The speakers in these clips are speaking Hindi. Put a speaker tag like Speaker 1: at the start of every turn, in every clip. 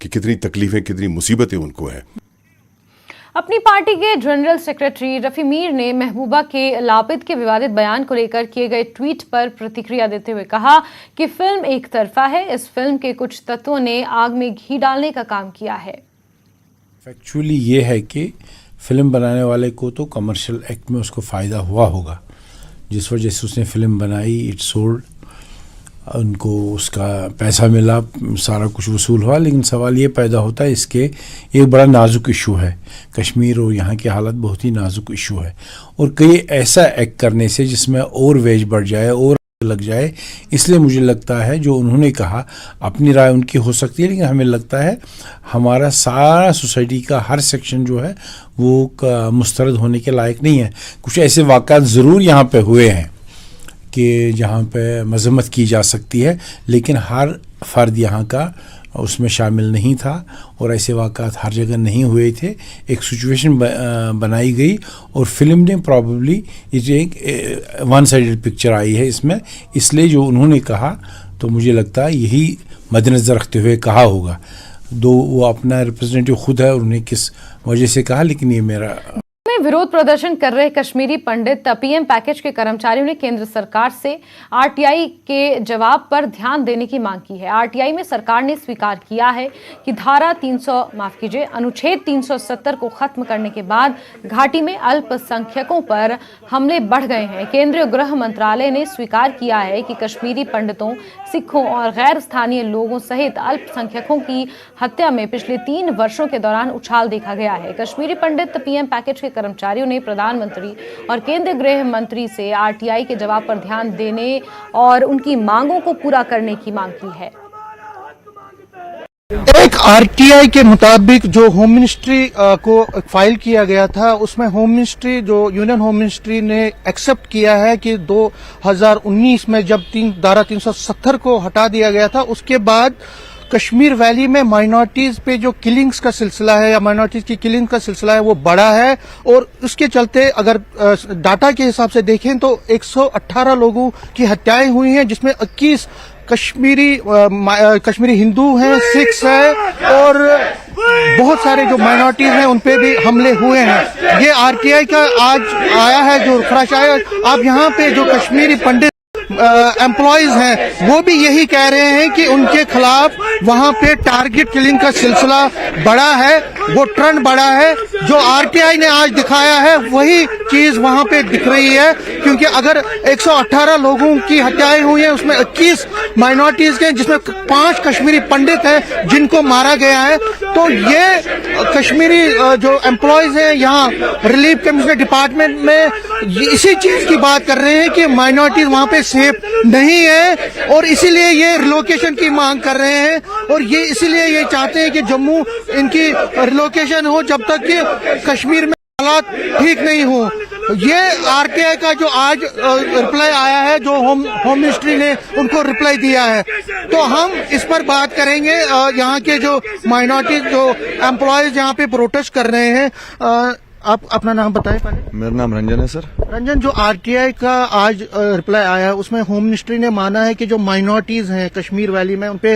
Speaker 1: कि कितनी तकलीफें, कितनी मुसीबतें उनको हैं।
Speaker 2: अपनी पार्टी के जनरल सेक्रेटरी रफी मीर ने महबूबा के लापिद के विवादित बयान को लेकर किए गए ट्वीट पर प्रतिक्रिया देते हुए कहा कि फिल्म एक तरफा है। इस फिल्म के कुछ तत्वों ने आग में घी डालने का काम किया है।
Speaker 3: फैक्चुअली ये है कि फिल्म बनाने वाले को तो कमर्शियल एक्ट में उसको फ़ायदा हुआ होगा, जिस वजह से उसने फिल्म बनाई, इट सोल्ड, उनको उसका पैसा मिला, सारा कुछ वसूल हुआ। लेकिन सवाल ये पैदा होता है, इसके एक बड़ा नाजुक इशू है, कश्मीर और यहाँ की हालत बहुत ही नाजुक इशू है, और कई ऐसा एक्ट करने से जिसमें और वेज बढ़ जाए और लग जाए। इसलिए मुझे लगता है जो उन्होंने कहा, अपनी राय उनकी हो सकती है, लेकिन हमें लगता है हमारा सारा सोसाइटी का हर सेक्शन जो है वो मुस्तरद होने के लायक नहीं है। कुछ ऐसे वाक़यात ज़रूर यहाँ पे हुए हैं कि जहाँ पे मज़म्मत की जा सकती है, लेकिन हर फ़र्द यहाँ का उसमें शामिल नहीं था और ऐसे वाक़यात हर जगह नहीं हुए थे। एक सिचुएशन बनाई गई और फिल्म ने प्रॉबली एक वन साइडेड पिक्चर आई है इसमें, इसलिए जो उन्होंने कहा तो मुझे लगता है यही मद्देनज़र रखते हुए कहा होगा। दो वो अपना रिप्रेजेंटेटिव खुद है और उन्हें किस वजह से कहा, लेकिन ये मेरा
Speaker 2: विरोध प्रदर्शन कर रहे कश्मीरी पंडित पीएम पैकेज के कर्मचारियों ने केंद्र सरकार से आरटीआई के जवाब पर ध्यान देने की मांग की है। आरटीआई में सरकार ने स्वीकार किया है कि अनुच्छेद 370 को खत्म करने के बाद घाटी में अल्पसंख्यकों पर हमले बढ़ गए हैं। केंद्रीय गृह मंत्रालय ने स्वीकार किया है कि कश्मीरी पंडितों, सिखों और गैर स्थानीय लोगों सहित अल्पसंख्यकों की हत्या में पिछले 3 वर्षों के दौरान उछाल देखा गया है। कश्मीरी पंडित पीएम पैकेज के कर्मचारियों ने प्रधानमंत्री और केंद्रीय गृह मंत्री से आरटीआई के जवाब पर ध्यान देने और उनकी मांगों को पूरा करने की मांग की है।
Speaker 4: एक आरटीआई के मुताबिक जो होम मिनिस्ट्री को फाइल किया गया था, उसमें होम मिनिस्ट्री, जो यूनियन होम मिनिस्ट्री ने एक्सेप्ट किया है कि 2019 में जब धारा 370 को हटा दिया गया था, उसके बाद कश्मीर वैली में माइनॉरिटीज पे जो किलिंग्स का सिलसिला है या माइनॉरिटीज की किलिंग का सिलसिला है वो बढ़ा है। और उसके चलते अगर डाटा के हिसाब से देखें तो 118 लोगों की हत्याएं हुई हैं, जिसमें 21 कश्मीरी हिंदू हैं, सिख्स हैं और बहुत सारे जो माइनॉरिटीज हैं उन पे भी हमले हुए हैं। ये आरटीआई का आज आया है जो फ्रेश आया। अब यहाँ पे जो कश्मीरी पंडित एम्प्लॉयज हैं वो भी यही कह रहे हैं कि उनके खिलाफ वहां पे टारगेट किलिंग का सिलसिला बढ़ा है, वो ट्रेंड बढ़ा है। जो आरटीआई ने आज दिखाया है वही चीज वहां पे दिख रही है, क्योंकि अगर 118 लोगों की हत्याएं हुई हैं, उसमें 21 माइनॉरिटीज के, जिसमें 5 कश्मीरी पंडित हैं जिनको मारा गया है। तो ये कश्मीरी जो एम्प्लॉयज हैं यहाँ रिलीफ कमिश्नर डिपार्टमेंट में इसी चीज की बात कर रहे हैं कि माइनॉरिटीज वहां पे सेफ नहीं है और इसीलिए ये रिलोकेशन की मांग कर रहे हैं। और ये इसीलिए ये चाहते हैं कि जम्मू इनकी रिलोकेशन हो जब तक कि कश्मीर में हालात ठीक नहीं हो। ये आरटीआई का जो आज रिप्लाई आया है, जो होम मिनिस्ट्री ने उनको रिप्लाई दिया है, तो हम इस पर बात करेंगे। यहाँ के जो माइनॉरिटी जो एम्प्लॉयज यहाँ पे प्रोटेस्ट कर रहे हैं, आप अपना नाम बताएं पहले।
Speaker 5: मेरा नाम रंजन है सर।
Speaker 4: रंजन, जो आरटीआई का आज रिप्लाई आया है उसमें होम मिनिस्ट्री ने माना है कि जो माइनॉरिटीज हैं कश्मीर वैली में उन पे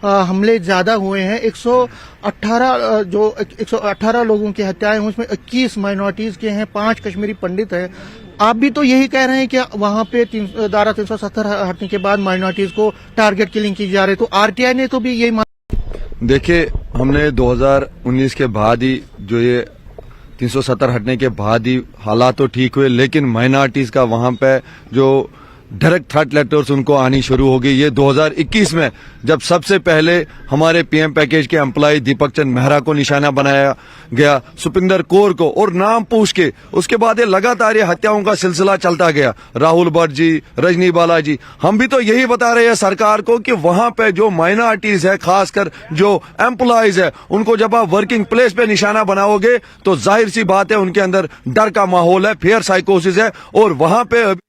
Speaker 4: हमले ज्यादा हुए हैं। 118 लोगों की हत्याएं हुई, उसमें 21 माइनॉरिटीज के हैं, 5 कश्मीरी पंडित हैं। आप भी तो यही कह रहे हैं कि वहां पे धारा 370 हटने के बाद माइनॉरिटीज को टारगेट किलिंग की जा रही है, तो आरटीआई ने तो भी यही माना।
Speaker 5: देखिए, हमने 2019 के बाद ही जो ये 370 हटने के बाद ही हालात तो ठीक हुए, लेकिन माइनॉरिटीज का वहां पे जो डायरेक्ट थ्रेट लेटर्स उनको आनी शुरू हो गई। ये 2021 में जब सबसे पहले हमारे पीएम पैकेज के एम्प्लॉय दीपक चंद मेहरा को निशाना बनाया गया, सुपिंदर कौर को, और नाम पूछ के उसके बाद ये लगातार ये हत्याओं का सिलसिला चलता गया। राहुल भट्ट जी, रजनी बालाजी, हम भी तो यही बता रहे हैं सरकार को कि वहां पे जो माइनॉरिटीज है, खासकर जो एम्प्लॉयज है, उनको जब आप वर्किंग प्लेस पे निशाना बनाओगे तो जाहिर सी बात है उनके अंदर डर का माहौल है, फियर साइकोसिस है, और वहां पे